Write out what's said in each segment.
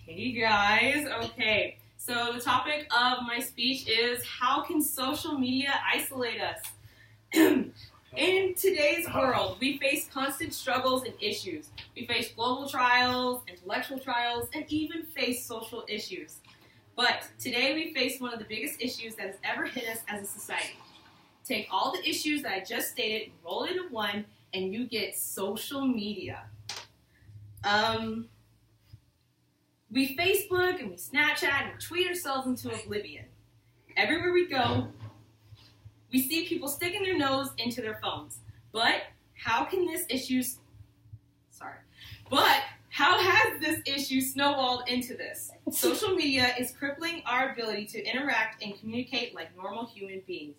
Hey guys, okay. So the topic of my speech is how can social media isolate us? In today's world, we face constant struggles and issues. We face global trials, intellectual trials, and even face social issues. But today we face one of the biggest issues that has ever hit us as a society. Take all the issues that I just stated, roll it into one, and you get social media. We Facebook and we Snapchat and we tweet ourselves into oblivion. Everywhere we go, we see people sticking their nose into their phones. But how has this issue snowballed into this? Social media is crippling our ability to interact and communicate like normal human beings.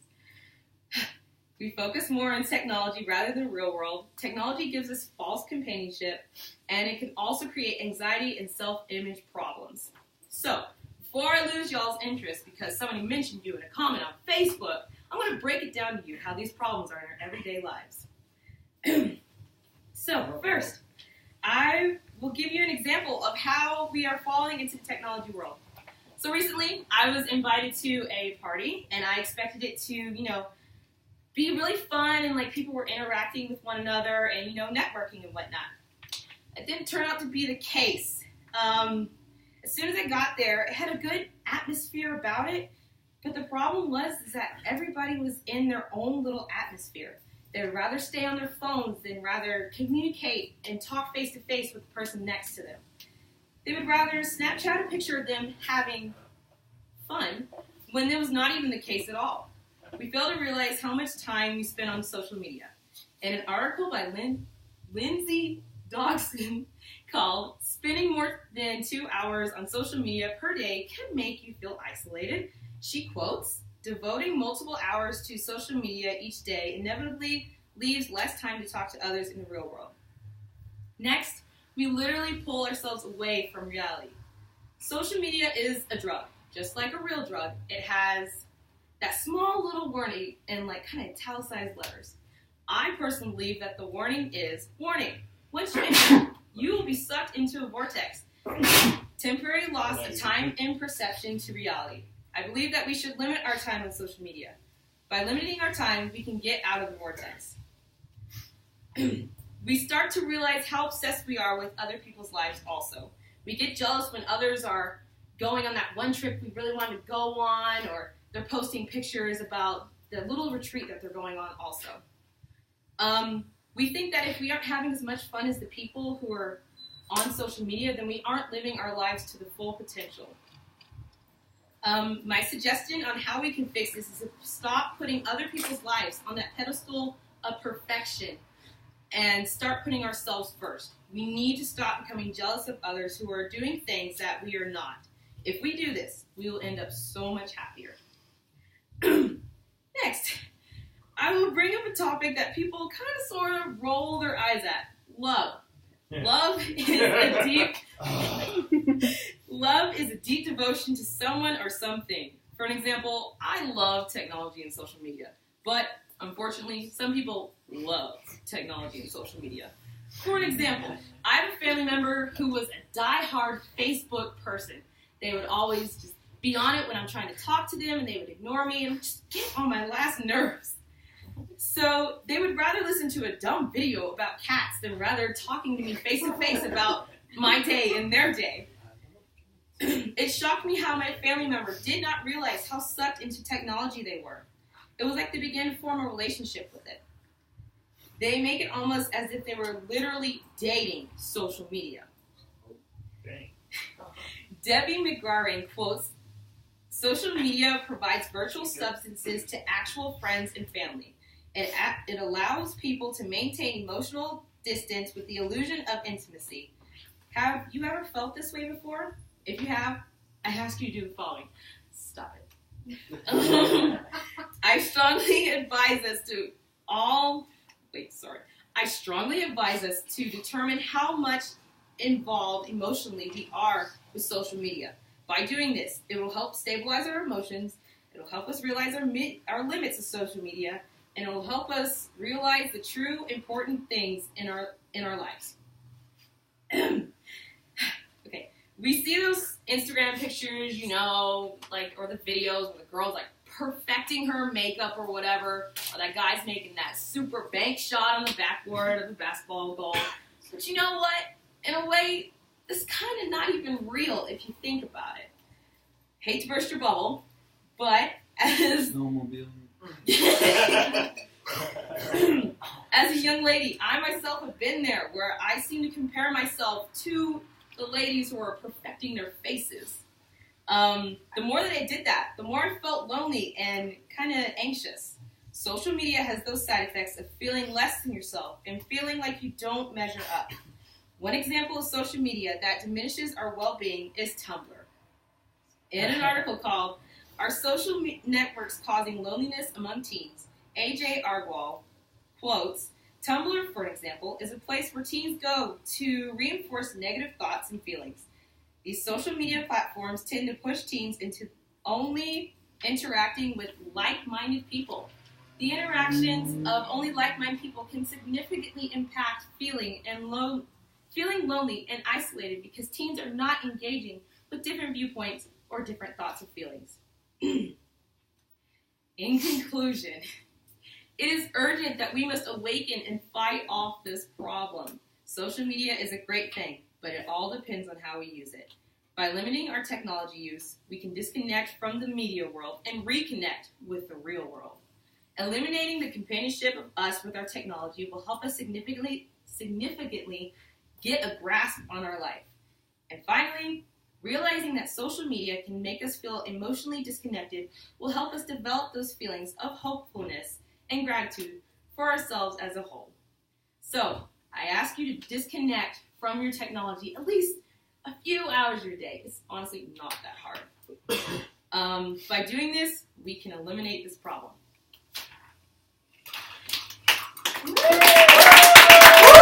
We focus more on technology rather than the real world. Technology gives us false companionship, and it can also create anxiety and self-image problems. So, before I lose y'all's interest because somebody mentioned you in a comment on Facebook, I'm going to break it down to you how these problems are in our everyday lives. So, first, I will give you an example of how we are falling into the technology world. So recently, I was invited to a party, and I expected it to, be really fun and like people were interacting with one another and networking and whatnot. It didn't turn out to be the case. As soon as I got there, it had a good atmosphere about it, but the problem was that everybody was in their own little atmosphere. They would rather stay on their phones than rather communicate and talk face to face with the person next to them. They would rather Snapchat a picture of them having fun when it was not even the case at all. We fail to realize how much time we spend on social media. In an article by Lindsay Dodson called "Spending More Than 2 Hours on Social Media Per Day Can Make You Feel Isolated," she quotes, "Devoting multiple hours to social media each day inevitably leaves less time to talk to others in the real world." Next, we literally pull ourselves away from reality. Social media is a drug. Just like a real drug, it has that small little warning in kind of italicized letters. I personally believe that the warning is, warning, once you enter, you will be sucked into a vortex. Temporary loss of time and perception to reality. I believe that we should limit our time on social media. By limiting our time, we can get out of the vortex. We start to realize how obsessed we are with other people's lives also. We get jealous when others are going on that one trip we really want to go on, or they're posting pictures about the little retreat that they're going on also. We think that if we aren't having as much fun as the people who are on social media, then we aren't living our lives to the full potential. My suggestion on how we can fix this is to stop putting other people's lives on that pedestal of perfection and start putting ourselves first. We need to stop becoming jealous of others who are doing things that we are not. If we do this, we will end up so much happier. Next, I will bring up a topic that people kind of sort of roll their eyes at. Love. Love is a deep devotion to someone or something. For an example, I love technology and social media, but unfortunately, some people love technology and social media. For an example, I have a family member who was a die-hard Facebook person. They would always just be on it when I'm trying to talk to them, and they would ignore me and just get on my last nerves. So they would rather listen to a dumb video about cats than rather talking to me face to face about my day and their day. It shocked me how my family member did not realize how sucked into technology they were. It was like they began to form a relationship with it. They make it almost as if they were literally dating social media. Debbie McGarren quotes, "Social media provides virtual substances to actual friends and family. It allows people to maintain emotional distance with the illusion of intimacy." Have you ever felt this way before? If you have, I ask you to do the following. Stop it. I strongly advise us to determine how much involved emotionally we are with social media. By doing this, it will help stabilize our emotions, it will help us realize our limits of social media, and it will help us realize the true important things in our lives. Okay, we see those Instagram pictures, you know, like, or the videos where the girl's like perfecting her makeup or whatever, or that guy's making that super bank shot on the backboard of the basketball goal. But you know what? In a way, it's kind of not even real if you think about it. Hate to burst your bubble, but as as a young lady, I myself have been there where I seem to compare myself to the ladies who are perfecting their faces. The more that I did that, the more I felt lonely and kind of anxious. Social media has those side effects of feeling less than yourself and feeling like you don't measure up. One example of social media that diminishes our well-being is Tumblr. In an article called "Are Social Networks Causing Loneliness Among Teens?", A.J. Argwal quotes, "Tumblr, for example, is a place where teens go to reinforce negative thoughts and feelings. These social media platforms tend to push teens into only interacting with like-minded people. The interactions of only like-minded people can significantly impact feeling lonely and isolated because teens are not engaging with different viewpoints or different thoughts and feelings." In conclusion, it is urgent that we must awaken and fight off this problem. Social media is a great thing, but it all depends on how we use it. By limiting our technology use, we can disconnect from the media world and reconnect with the real world. Eliminating the companionship of us with our technology will help us significantly get a grasp on our life. And finally, realizing that social media can make us feel emotionally disconnected will help us develop those feelings of hopefulness and gratitude for ourselves as a whole. So, I ask you to disconnect from your technology at least a few hours a day. It's honestly not that hard. By doing this, we can eliminate this problem.